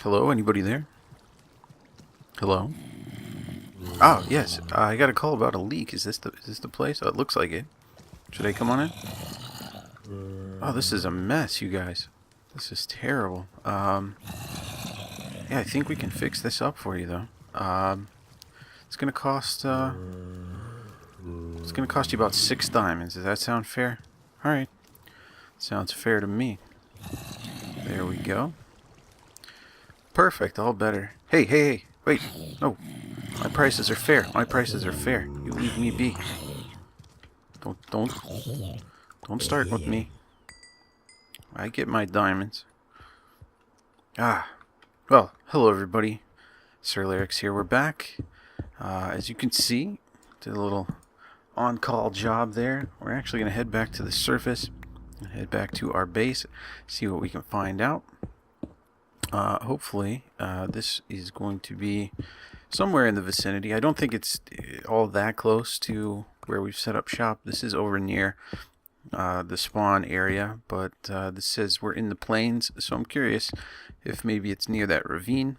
Hello, anybody there? Hello? Oh, yes. I got a call about a leak. Is this the place? Oh, it looks like it. Should I come on in? Oh, this is a mess, you guys. This is terrible. Yeah, I think we can fix this up for you though. It's gonna cost it's gonna cost you about 6 diamonds. Does that sound fair? All right. Sounds fair to me. There we go. Perfect. All better. Hey, hey, hey. Wait. No. My prices are fair. My prices are fair. You leave me be. Don't start with me. I get my diamonds. Well, hello everybody. SirLarix here. We're back. As you can see, did a little on-call job there. We're actually going to head back to the surface, head back to our base, see what we can find out. Hopefully, this is going to be somewhere in the vicinity. I don't think it's all that close to where we've set up shop. This is over near the spawn area, but this says we're in the plains, so I'm curious if maybe it's near that ravine.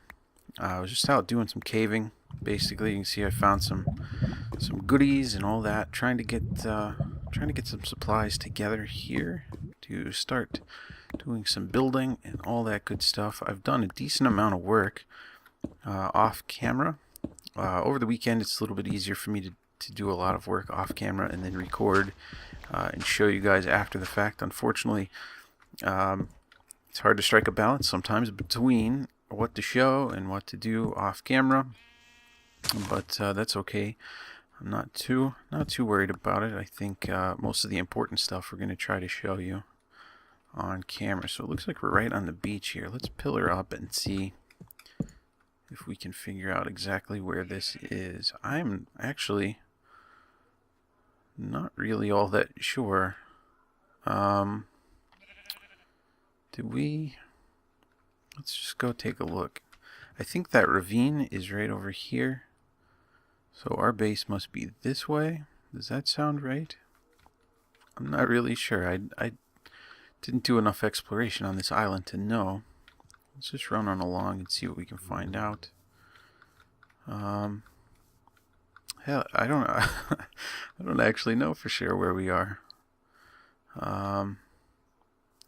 I was just out doing some caving. Basically, you can see I found some goodies and all that, trying to get some supplies together here to start doing some building and all that good stuff. I've done a decent amount of work off camera. Over the weekend, it's a little bit easier for me to do a lot of work off camera and then record and show you guys after the fact. Unfortunately, it's hard to strike a balance sometimes between what to show and what to do off camera, but that's okay. I'm not too worried about it. I think most of the important stuff we're going to try to show you on camera. So it looks like we're right on the beach here. Let's pillar up and see if we can figure out exactly where this is. I'm actually not really all that sure. Let's just go take a look. I think that ravine is right over here. So our base must be this way. Does that sound right? I'm not really sure. I didn't do enough exploration on this island to know. Let's just run on along and see what we can find out. Hell, I don't I don't actually know for sure where we are.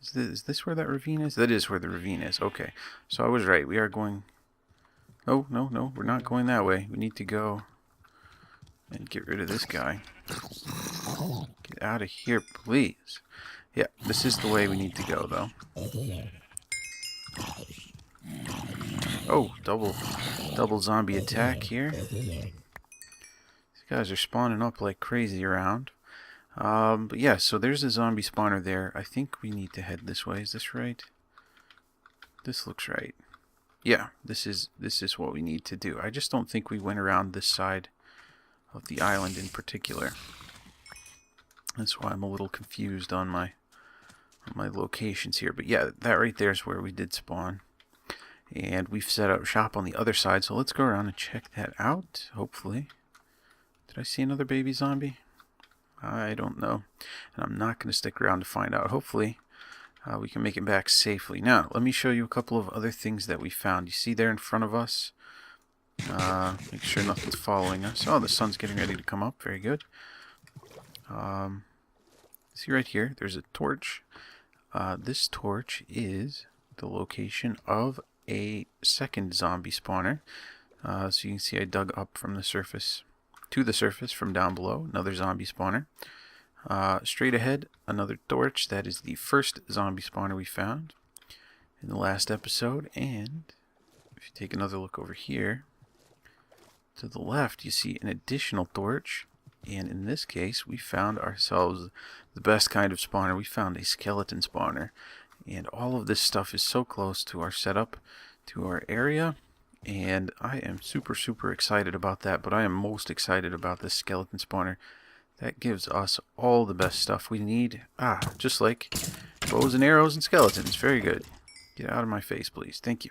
Is this where that ravine is? That is where the ravine is. Okay. So I was right. We are going... Oh, no. We're not going that way. We need to go and get rid of this guy. Get out of here, please. Yeah, this is the way we need to go, though. Oh, double zombie attack here. These guys are spawning up like crazy around. But yeah, so there's a zombie spawner there. I think we need to head this way. Is this right? This looks right. Yeah, this is what we need to do. I just don't think we went around this side of the island in particular. That's why I'm a little confused on my locations here. But yeah, that right there is where we did spawn. And we've set up shop on the other side, so let's go around and check that out, hopefully. Did I see another baby zombie? I don't know. And I'm not going to stick around to find out. Hopefully, we can make it back safely. Now, let me show you a couple of other things that we found. You see there in front of us? Make sure nothing's following us. Oh, the sun's getting ready to come up. Very good. See right here, there's a torch. This torch is the location of a second zombie spawner. So you can see I dug up from the surface to the surface from down below. Another zombie spawner. Straight ahead, another torch. That is the first zombie spawner we found in the last episode. And if you take another look over here, to the left, you see an additional torch. And in this case, we found ourselves the best kind of spawner. We found a skeleton spawner. And all of this stuff is so close to our setup, to our area. And I am super excited about that. But I am most excited about this skeleton spawner. That gives us all the best stuff we need. Just like bows and arrows and skeletons. Very good. Get out of my face, please. Thank you.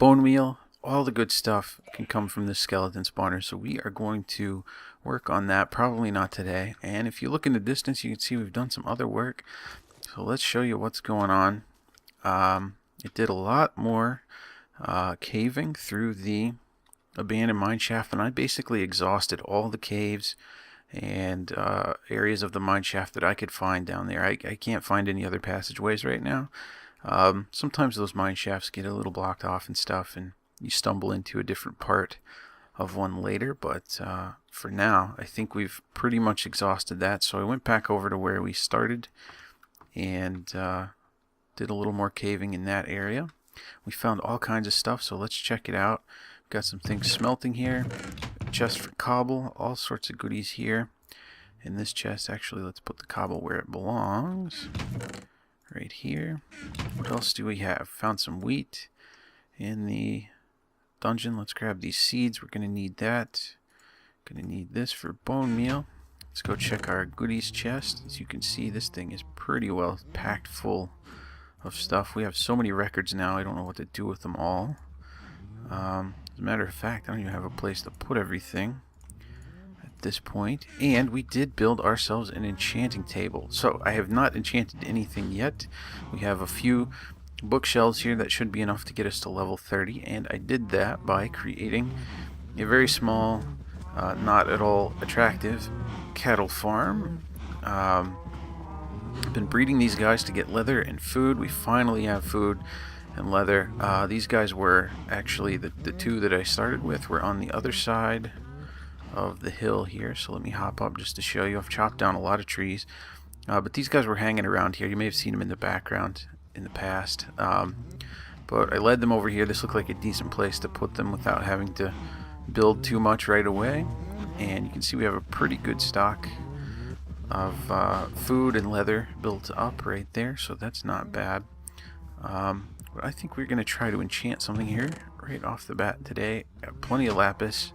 Bone meal. All the good stuff can come from this skeleton spawner, so we are going to work on that. Probably not today. And if you look in the distance, you can see we've done some other work. So let's show you what's going on. it did a lot more caving through the abandoned mine shaft, and I basically exhausted all the caves and areas of the mine shaft that I could find down there. I can't find any other passageways right now. Sometimes those mine shafts get a little blocked off and stuff, and you stumble into a different part of one later, but for now I think we've pretty much exhausted that. So I went back over to where we started and did a little more caving in that area. We found all kinds of stuff, so let's check it out. Got some things smelting here, a chest for cobble, all sorts of goodies here in this chest. Actually, let's put the cobble where it belongs, right here. What else do we have? Found some wheat in the dungeon. Let's grab these seeds. We're going to need that. Going to need this for bone meal. Let's go check our goodies chest. As you can see, this thing is pretty well packed full of stuff. We have so many records now, I don't know what to do with them all. As a matter of fact, I don't even have a place to put everything at this point. And we did build ourselves an enchanting table. So I have not enchanted anything yet. We have a few bookshelves here that should be enough to get us to level 30, and I did that by creating a very small, not at all attractive cattle farm. I've been breeding these guys to get leather and food. We finally have food and leather. These guys were actually the two that I started with were on the other side of the hill here, so let me hop up just to show you. I've chopped down a lot of trees, but these guys were hanging around here. You may have seen them in the background in the past, but I led them over here. This looked like a decent place to put them without having to build too much right away, and you can see we have a pretty good stock of food and leather built up right there, so that's not bad. But I think we're going to try to enchant something here right off the bat today. Got plenty of lapis,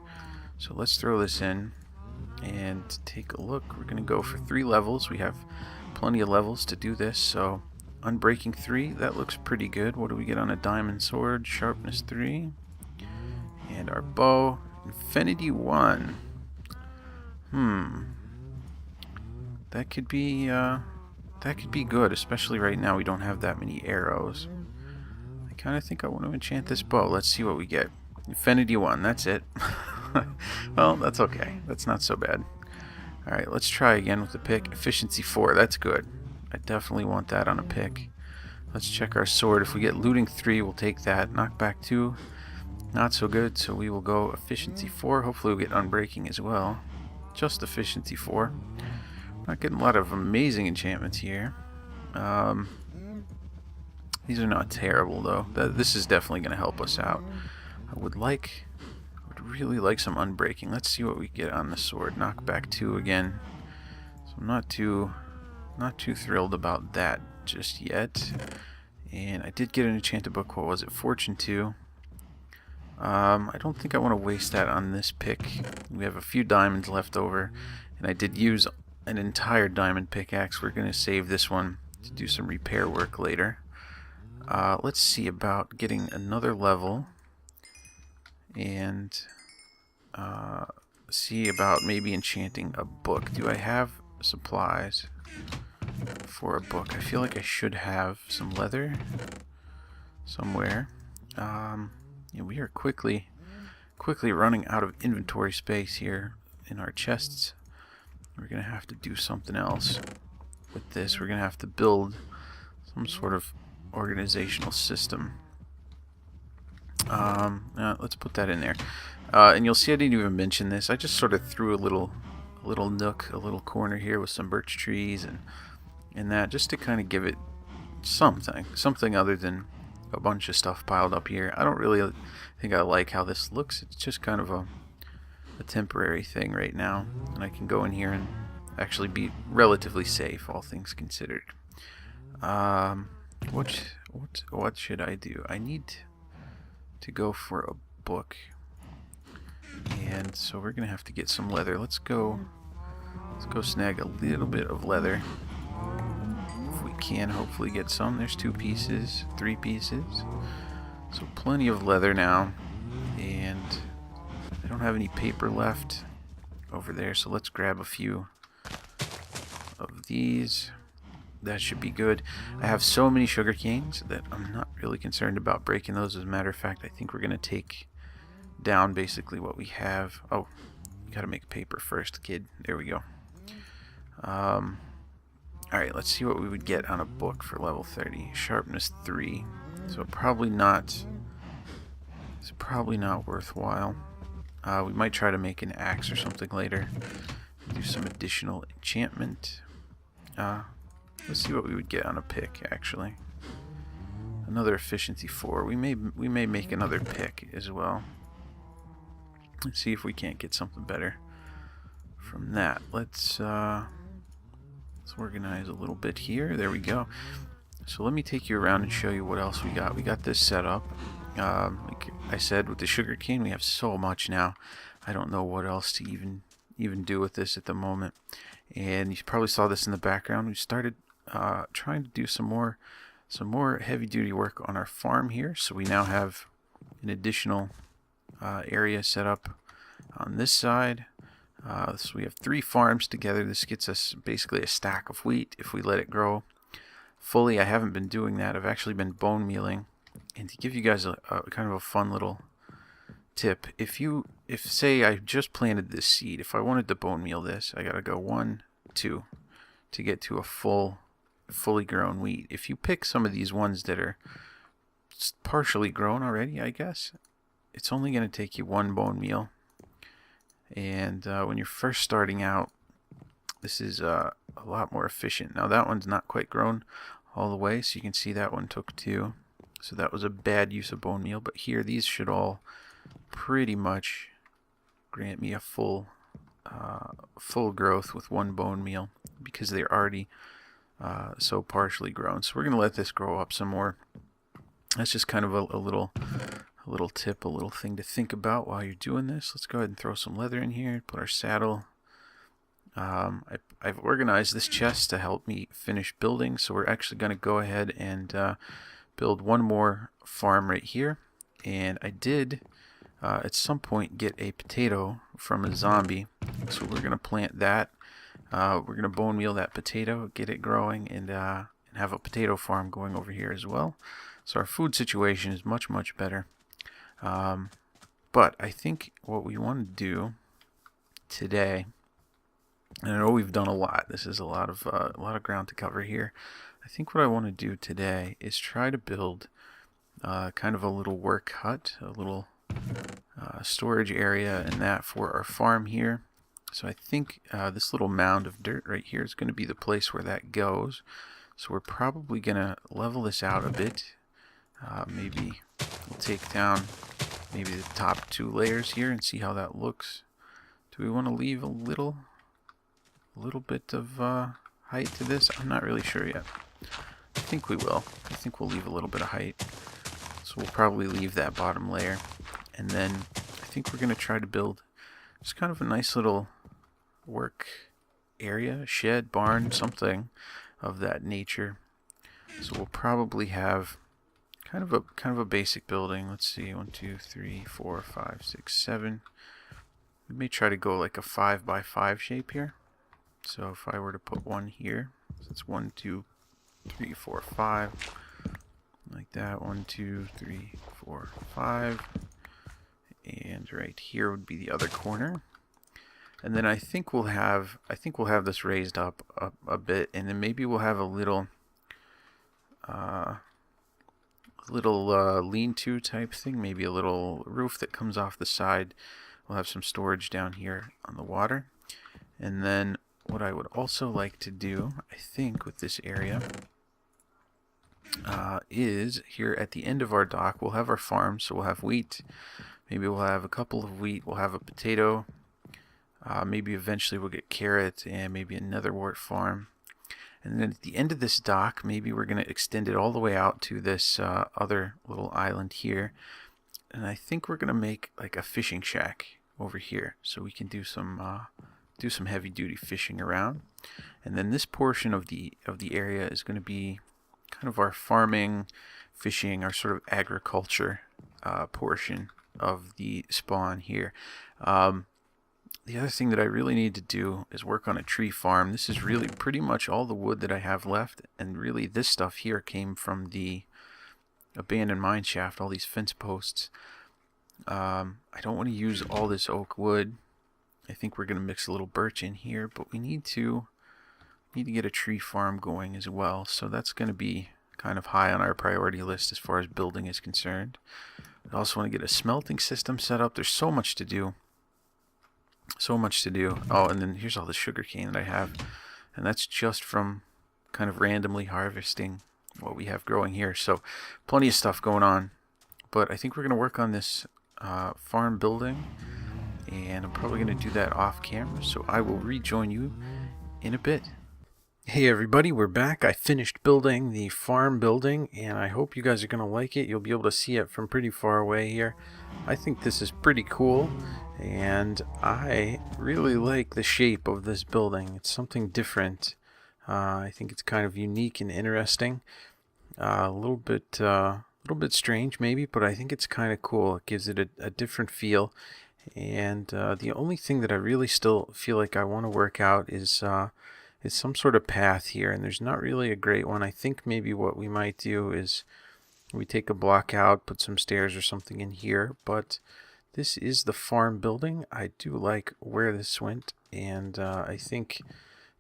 so let's throw this in and take a look. We're going to go for 3 levels. We have plenty of levels to do this, so Unbreaking 3, that looks pretty good. What do we get on a diamond sword? Sharpness 3. And our bow, Infinity 1. That could be good, especially right now we don't have that many arrows. I kind of think I want to enchant this bow. Let's see what we get. Infinity 1, that's it. Well, that's okay. That's not so bad. Alright, let's try again with the pick. Efficiency 4, that's good. I definitely want that on a pick. Let's check our sword. If we get looting 3, we'll take that. Knockback 2, not so good, so we will go efficiency 4. Hopefully we'll get unbreaking as well. Just efficiency 4. Not getting a lot of amazing enchantments here. These are not terrible though. This is definitely going to help us out. I would really like some unbreaking. Let's see what we get on the sword. Knockback 2 again. So I'm not too thrilled about that just yet. And I did get an enchanted book. What was it? Fortune 2. I don't think I want to waste that on this pick. We have a few diamonds left over, and I did use an entire diamond pickaxe. We're going to save this one to do some repair work later. Let's see about getting another level and see about maybe enchanting a book. Do I have supplies for a book? I feel like I should have some leather somewhere. Yeah, we are quickly running out of inventory space here in our chests. We're going to have to do something else with this. We're going to have to build some sort of organizational system. Let's put that in there. And you'll see I didn't even mention this. I just sort of threw a little nook, a little corner here with some birch trees and that, just to kind of give it something other than a bunch of stuff piled up here. I don't really think I like how this looks. It's just kind of a temporary thing right now, and I can go in here and actually be relatively safe, all things considered. What should I do? I need to go for a book, and so we're gonna have to get some leather. Let's go snag a little bit of leather. Can hopefully get some. There's 2 pieces, 3 pieces, so plenty of leather now, and I don't have any paper left over there, so let's grab a few of these that should be good. I have so many sugar canes that I'm not really concerned about breaking those. As a matter of fact, I think we're going to take down basically what we have. Oh, got to make paper first, kid. There we go. Alright, let's see what we would get on a book for level 30. Sharpness 3. So it's probably not worthwhile. We might try to make an axe or something later. Do some additional enchantment. Let's see what we would get on a pick, actually. Another efficiency 4. We may make another pick as well. Let's see if we can't get something better from that. Let's organize a little bit here. There we go. So let me take you around and show you what else we got. We got this set up. Like I said, with the sugarcane, we have so much now. I don't know what else to even do with this at the moment. And you probably saw this in the background. We started trying to do some more heavy-duty work on our farm here. So we now have an additional area set up on this side. So we have 3 farms together. This gets us basically a stack of wheat if we let it grow fully. I haven't been doing that. I've actually been bone mealing. And to give you guys a kind of a fun little tip, if say I just planted this seed, if I wanted to bone meal this, I gotta go 1, 2 to get to a fully grown wheat. If you pick some of these ones that are partially grown already, I guess, it's only gonna take you 1 bone meal. And when you're first starting out, this is a lot more efficient. Now that one's not quite grown all the way, so you can see that one took 2. So that was a bad use of bone meal. But here, these should all pretty much grant me a full growth with 1 bone meal because they're already so partially grown. So we're going to let this grow up some more. That's just kind of a little tip, a little thing to think about while you're doing this. Let's go ahead and throw some leather in here, put our saddle. I've organized this chest to help me finish building, so we're actually going to go ahead and build 1 more farm right here. And I did at some point get a potato from a zombie, so we're going to plant that. We're going to bone meal that potato, get it growing, and have a potato farm going over here as well. So our food situation is much better. But I think what we want to do today, and I know we've done a lot. This is a lot of ground to cover here. I think what I want to do today is try to build kind of a little work hut, a little storage area, and that for our farm here. So I think this little mound of dirt right here is going to be the place where that goes. So we're probably going to level this out a bit. Maybe we'll take down maybe the top 2 layers here and see how that looks. Do we want to leave a little bit of height to this? I'm not really sure yet. I think we will. I think we'll leave a little bit of height. So we'll probably leave that bottom layer. And then I think we're going to try to build just kind of a nice little work area, shed, barn, something of that nature. So we'll probably have kind of a basic building. Let's see, 1, 2, 3, 4, 5, 6, 7. We may try to go like a 5 by 5 shape here. So if I were to put 1 here, so it's 1, 2, 3, 4, 5, like that. 1, 2, 3, 4, 5, and right here would be the other corner. And then I think we'll have this raised up a bit, and then maybe we'll have a little lean-to type thing, maybe a little roof that comes off the side. We'll have some storage down here on the water. And then what I would also like to do, I think, with this area is here at the end of our dock, we'll have our farm. So we'll have wheat. Maybe we'll have a couple of wheat. We'll have a potato. Maybe eventually we'll get carrot and maybe another wort farm. And then at the end of this dock, maybe we're going to extend it all the way out to this other little island here. And I think we're going to make like a fishing shack over here, so we can do some heavy-duty fishing around. And then this portion of the area is going to be kind of our farming, fishing, our sort of agriculture portion of the spawn here. The other thing that I really need to do is work on a tree farm. This is really pretty much all the wood that I have left, and really this stuff here came from the abandoned mine shaft, all these fence posts. I don't want to use all this oak wood. I think we're going to mix a little birch in here, but we need to get a tree farm going as well, so that's going to be kind of high on our priority list as far as building is concerned. I also want to get a smelting system set up. There's so much to do. So much to do. Oh, and then here's all the sugar cane that I have, and that's just from kind of randomly harvesting what we have growing here. So plenty of stuff going on, but I think we're going to work on this farm building, and I'm probably going to do that off camera, so I will rejoin you in a bit. Hey everybody, we're back. I finished building the farm building, and I hope you guys are going to like it. You'll be able to see it from pretty far away here. I think this is pretty cool, and I really like the shape of this building. It's something different. I think it's kind of unique and interesting. A little bit strange maybe, but I think it's kind of cool. It gives it a different feel. And the only thing that I really still feel like I want to work out is some sort of path here, and there's not really a great one. I think maybe what we might do is we take a block out, put some stairs or something in here, but this is the farm building. I do like where this went, and I think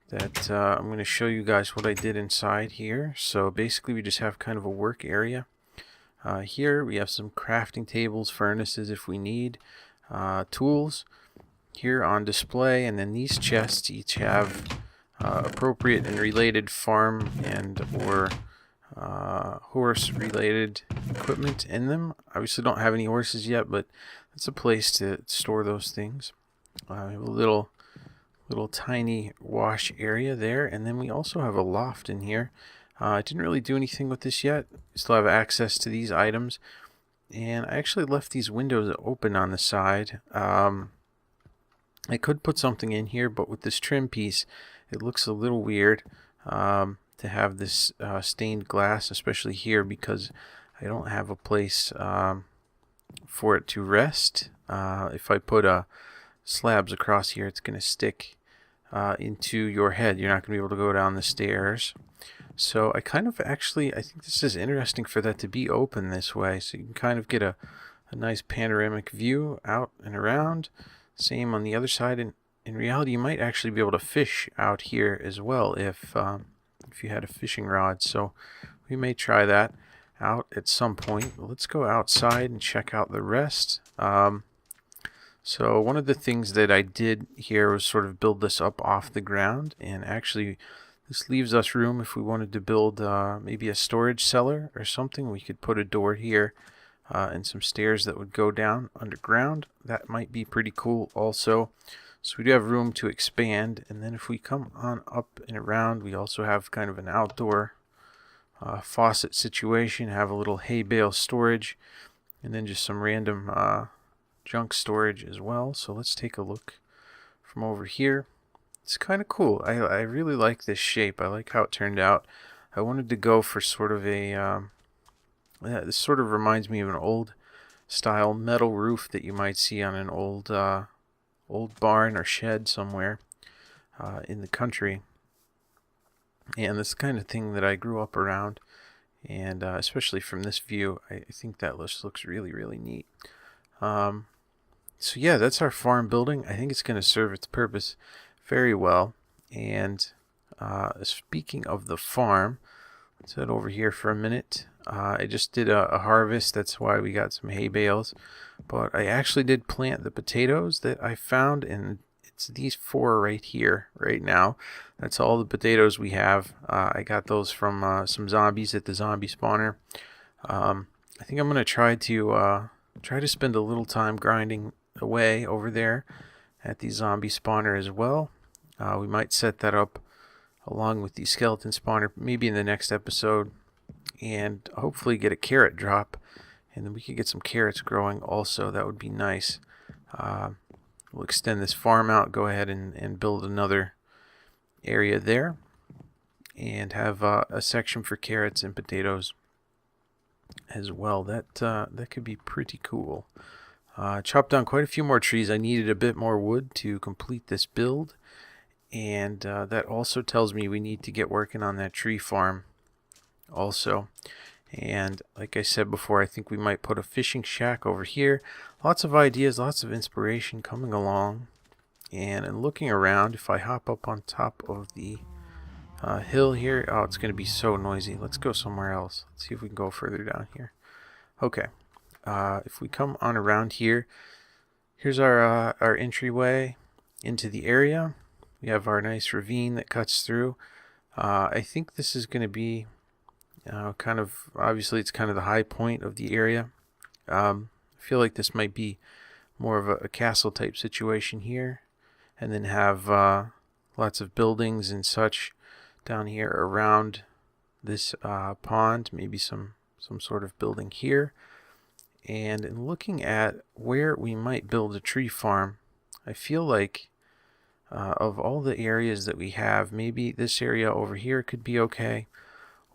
that I'm going to show you guys what I did inside here. So basically we just have kind of a work area. Here we have some crafting tables, furnaces if we need, tools here on display, and then these chests each have appropriate and related farm and or horse related equipment in them. Obviously don't have any horses yet, but it's a place to store those things. We have a little tiny wash area there, and then we also have a loft in here. I didn't really do anything with this yet. Still have access to these items, and I actually left these windows open on the side. I could put something in here, but with this trim piece it looks a little weird to have this stained glass, especially here, because I don't have a place for it to rest. If I put slabs across here, it's going to stick into your head. You're not going to be able to go down the stairs. So I think this is interesting for that to be open this way, so you can kind of get a nice panoramic view out and around. Same on the other side, and in reality you might actually be able to fish out here as well if you had a fishing rod. So we may try that out at some point. Let's go outside and check out the rest. So one of the things that I did here was sort of build this up off the ground, and actually this leaves us room if we wanted to build maybe a storage cellar or something. We could put a door here and some stairs that would go down underground. That might be pretty cool also. So we do have room to expand, and then if we come on up and around, we also have kind of an outdoor faucet situation, have a little hay bale storage, and then just some random junk storage as well. So let's take a look from over here. It's kind of cool. I really like this shape. I like how it turned out. I wanted to go for sort of a this sort of reminds me of an old style metal roof that you might see on an old barn or shed somewhere in the country. And this kind of thing that I grew up around, and especially from this view, I think that looks really, really neat. So yeah, that's our farm building. I think it's going to serve its purpose very well. And speaking of the farm, let's head over here for a minute. I just did a harvest, that's why we got some hay bales, but I actually did plant the potatoes that I found, and it's these 4 right here right now. That's all the potatoes we have. I got those from some zombies at the zombie spawner. I think I'm going to try to spend a little time grinding away over there at the zombie spawner as well. We might set that up along with the skeleton spawner maybe in the next episode, and hopefully get a carrot drop, and then we could get some carrots growing also. That would be nice. We'll extend this farm out, go ahead and build another area there, and have a section for carrots and potatoes as well. That could be pretty cool. Chopped down quite a few more trees. I needed a bit more wood to complete this build, and that also tells me we need to get working on that tree farm also. And like I said before, I think we might put a fishing shack over here. Lots of ideas, lots of inspiration coming along. And in looking around, if I hop up on top of the hill here, oh, it's going to be so noisy. Let's go somewhere else. Let's see if we can go further down here. Okay. If we come on around here, here's our entryway into the area. We have our nice ravine that cuts through. I think this is going to be kind of, obviously it's kind of the high point of the area. I feel like this might be more of a castle type situation here, and then have lots of buildings and such down here around this pond, maybe some sort of building here. And in looking at where we might build a tree farm, I feel like of all the areas that we have, maybe this area over here could be okay.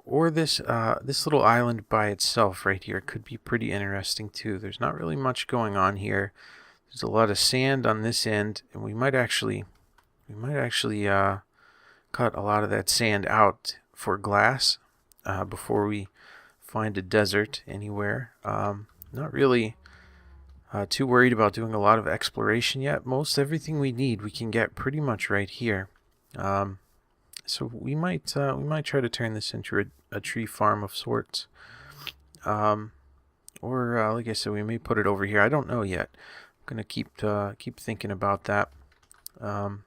Or this little island by itself right here could be pretty interesting too. There's not really much going on here. There's a lot of sand on this end, and we might actually cut a lot of that sand out for glass before we find a desert anywhere. Not really too worried about doing a lot of exploration yet. Most everything we need we can get pretty much right here. So we might try to turn this into a tree farm of sorts, or like I said, we may put it over here. I don't know yet. I'm gonna keep thinking about that. And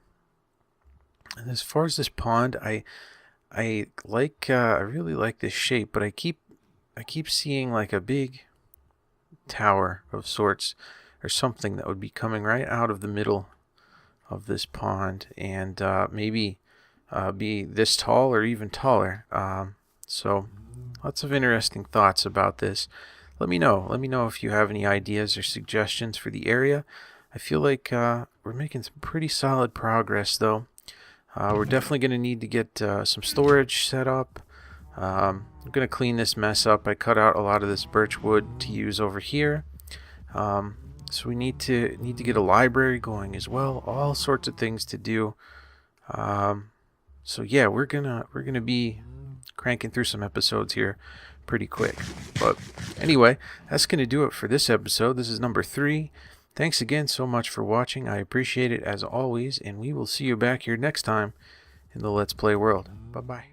as far as this pond, I really like this shape, but I keep seeing like a big tower of sorts or something that would be coming right out of the middle of this pond, and maybe be this tall or even taller. So lots of interesting thoughts about this. Let me know if you have any ideas or suggestions for the area. I feel like we're making some pretty solid progress though. We're definitely going to need to get some storage set up. I'm going to clean this mess up. I cut out a lot of this birch wood to use over here. So we need to get a library going as well. All sorts of things to do. So yeah, we're gonna be cranking through some episodes here pretty quick. But anyway, that's gonna do it for this episode. This is number 3. Thanks again so much for watching. I appreciate it as always, and we will see you back here next time in the Let's Play world. Bye bye.